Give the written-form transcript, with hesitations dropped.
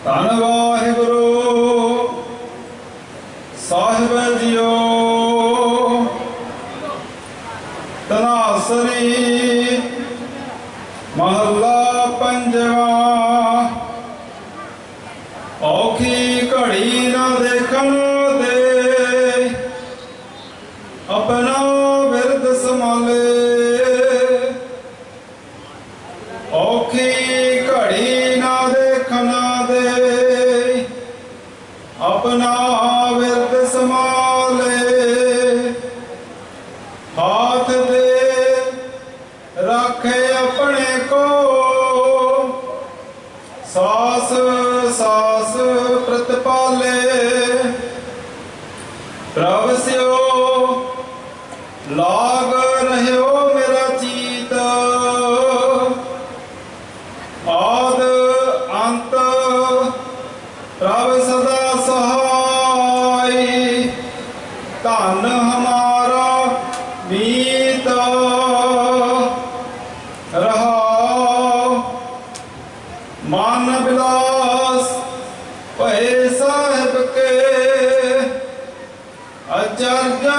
ਧੰਨ ਵਾਹਿਗੁਰੂ ਸਾਹਿਬ ਜੀਓ। ਧਨਾਸਰੀ ਮਹੱਲਾ ਪੰਜਵਾਂ। ਔਖੀ ਘੜੀ ਨਾ ਦੇਖਣ ਦੇ, ਆਪਣਾ ਬਿਰਦ ਸੰਭਾਲੇ। ਔਖੀ ਘੜੀ ਨਾ ਦੇਖਣ ਦੇ, ਆਪਣਾ ਬਿਰਦ ਸੰਭਾਲੇ। हाथ दे राखे अपने को, सास सास प्रतिपाले। प्रभ स्यो लाग रह्यो मेरा चीत, आद अंत प्रभ सदा सहाय। धन हमारा मीत रहा, मान बिलास भय साहिब के। आचार्य